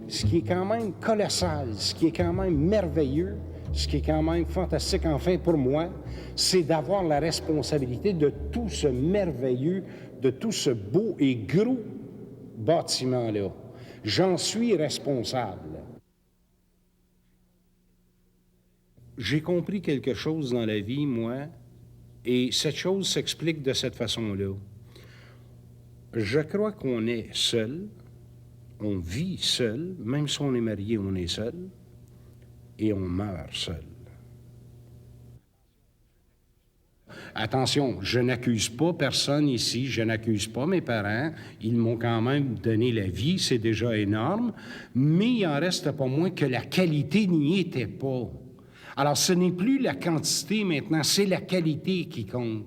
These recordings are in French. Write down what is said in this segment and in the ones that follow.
ce qui est quand même colossal, ce qui est quand même merveilleux, ce qui est quand même fantastique, enfin, pour moi, c'est d'avoir la responsabilité de tout ce merveilleux, de tout ce beau et gros bâtiment-là. J'en suis responsable. J'ai compris quelque chose dans la vie, moi, et cette chose s'explique de cette façon-là. Je crois qu'on est seul, on vit seul, même si on est marié, on est seul, et on meurt seul. Attention, je n'accuse pas personne ici, je n'accuse pas mes parents, ils m'ont quand même donné la vie, c'est déjà énorme, mais il en reste pas moins que la qualité n'y était pas. Alors ce n'est plus la quantité maintenant, c'est la qualité qui compte.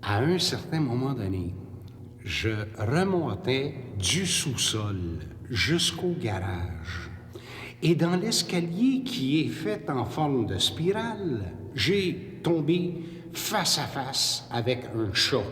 À un certain moment donné, je remontais du sous-sol jusqu'au garage. Et dans l'escalier qui est fait en forme de spirale, j'ai tombé face à face avec un chat.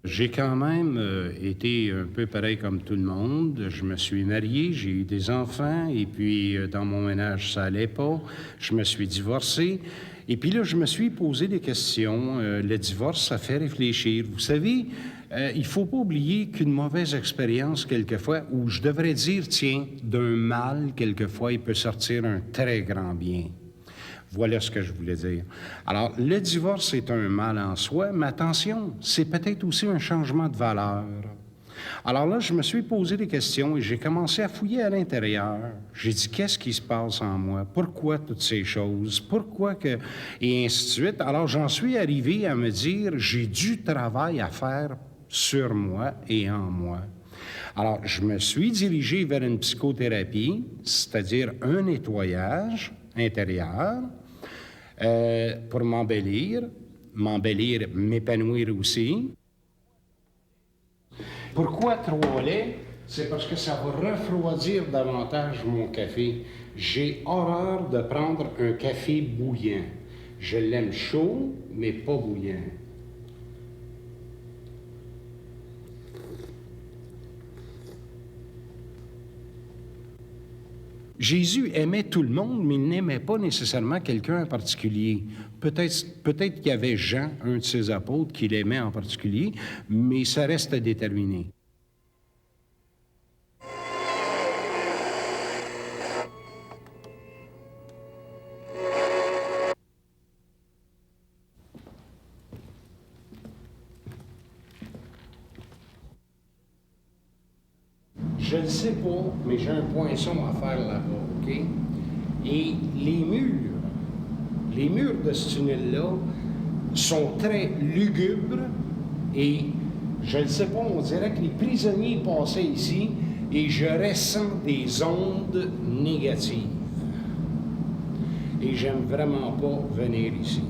J'ai quand même été un peu pareil comme tout le monde. Je me suis marié, j'ai eu des enfants, et puis dans mon ménage, ça allait pas. Je me suis divorcé. Et puis là, je me suis posé des questions. Le divorce, ça fait réfléchir. Vous savez, il faut pas oublier qu'une mauvaise expérience, quelquefois, ou je devrais dire, tiens, d'un mal, quelquefois, il peut sortir un très grand bien. Voilà ce que je voulais dire. Alors, le divorce est un mal en soi, mais attention, c'est peut-être aussi un changement de valeur. Alors là, je me suis posé des questions et j'ai commencé à fouiller à l'intérieur. J'ai dit, qu'est-ce qui se passe en moi? Pourquoi toutes ces choses? Pourquoi que... Et ainsi de suite. Alors, j'en suis arrivé à me dire, j'ai du travail à faire sur moi et en moi. Alors, je me suis dirigé vers une psychothérapie, c'est-à-dire un nettoyage intérieur, pour m'embellir, m'épanouir aussi. Pourquoi 3 laits? C'est parce que ça va refroidir davantage mon café. J'ai horreur de prendre un café bouillant. Je l'aime chaud, mais pas bouillant. Jésus aimait tout le monde, mais il n'aimait pas nécessairement quelqu'un en particulier. Peut-être qu'il y avait Jean, un de ses apôtres, qu'il aimait en particulier, mais ça reste à déterminer. Je ne sais pas, mais j'ai un poinçon à faire là-bas, OK? Et les murs de ce tunnel-là sont très lugubres et je ne sais pas, on dirait que les prisonniers passaient ici et je ressens des ondes négatives. Et j'aime vraiment pas venir ici.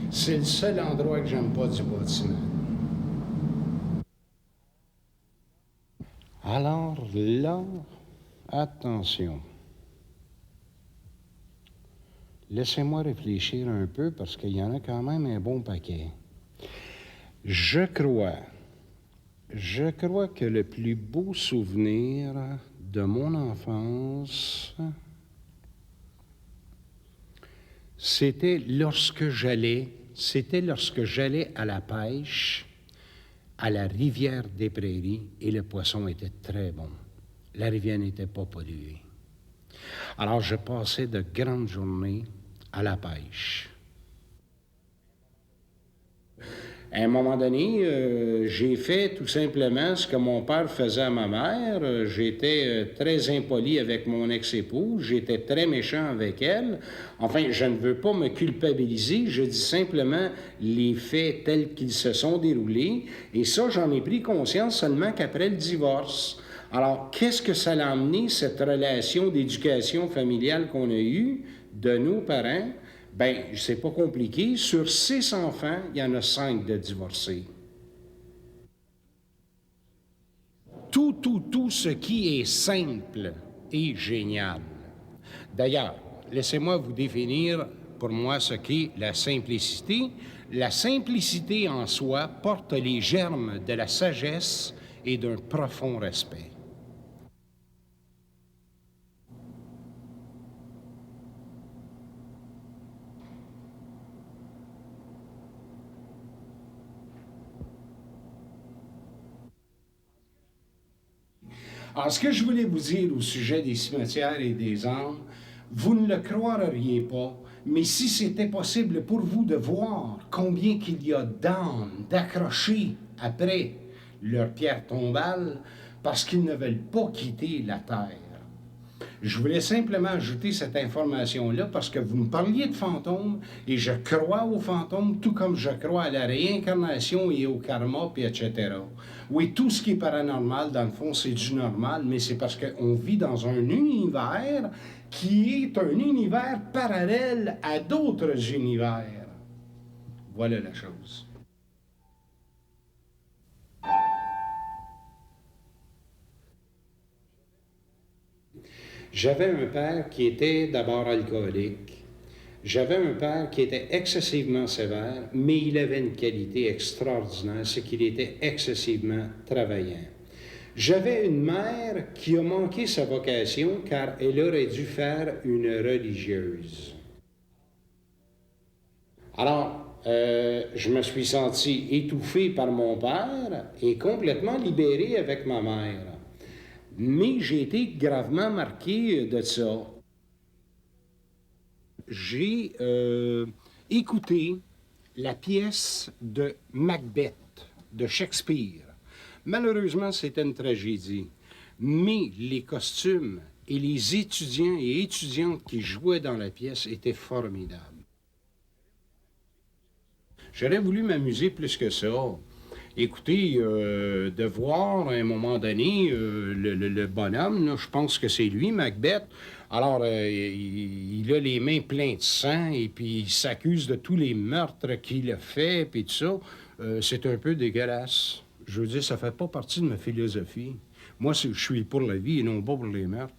C'est le seul endroit que j'aime pas du bâtiment. Alors là, attention. Laissez-moi réfléchir un peu parce qu'il y en a quand même un bon paquet. Je crois que le plus beau souvenir de mon enfance, c'était lorsque j'allais à la pêche à la rivière des Prairies et le poisson était très bon. La rivière n'était pas polluée. Alors je passais de grandes journées à la pêche. À un moment donné, j'ai fait tout simplement ce que mon père faisait à ma mère. J'étais très impoli avec mon ex-épouse, j'étais très méchant avec elle. Enfin, je ne veux pas me culpabiliser, je dis simplement les faits tels qu'ils se sont déroulés. Et ça, j'en ai pris conscience seulement qu'après le divorce. Alors, qu'est-ce que ça a amené, cette relation d'éducation familiale qu'on a eue de nos parents? Ben, c'est pas compliqué. Sur 6 enfants, il y en a 5 de divorcés. Tout ce qui est simple est génial. D'ailleurs, laissez-moi vous définir pour moi ce qu'est la simplicité. La simplicité en soi porte les germes de la sagesse et d'un profond respect. Alors, ce que je voulais vous dire au sujet des cimetières et des âmes, vous ne le croiriez pas, mais si c'était possible pour vous de voir combien qu'il y a d'âmes d'accrochés après leur pierre tombale parce qu'ils ne veulent pas quitter la terre. Je voulais simplement ajouter cette information-là parce que vous me parliez de fantômes et je crois aux fantômes tout comme je crois à la réincarnation et au karma, puis etc. Oui, tout ce qui est paranormal, dans le fond, c'est du normal, mais c'est parce qu'on vit dans un univers qui est un univers parallèle à d'autres univers. Voilà la chose. J'avais un père qui était d'abord alcoolique. J'avais un père qui était excessivement sévère, mais il avait une qualité extraordinaire, c'est qu'il était excessivement travaillant. J'avais une mère qui a manqué sa vocation car elle aurait dû faire une religieuse. Alors, je me suis senti étouffé par mon père et complètement libéré avec ma mère. Mais j'ai été gravement marqué de ça. J'ai écouté la pièce de Macbeth de Shakespeare. Malheureusement, c'était une tragédie. Mais les costumes et les étudiants et étudiantes qui jouaient dans la pièce étaient formidables. J'aurais voulu m'amuser plus que ça. Écoutez, de voir à un moment donné le bonhomme, là, je pense que c'est lui, Macbeth. Alors, il a les mains pleines de sang et puis il s'accuse de tous les meurtres qu'il a fait, puis tout ça. C'est un peu dégueulasse. Je veux dire, ça fait pas partie de ma philosophie. Moi, je suis pour la vie et non pas pour les meurtres.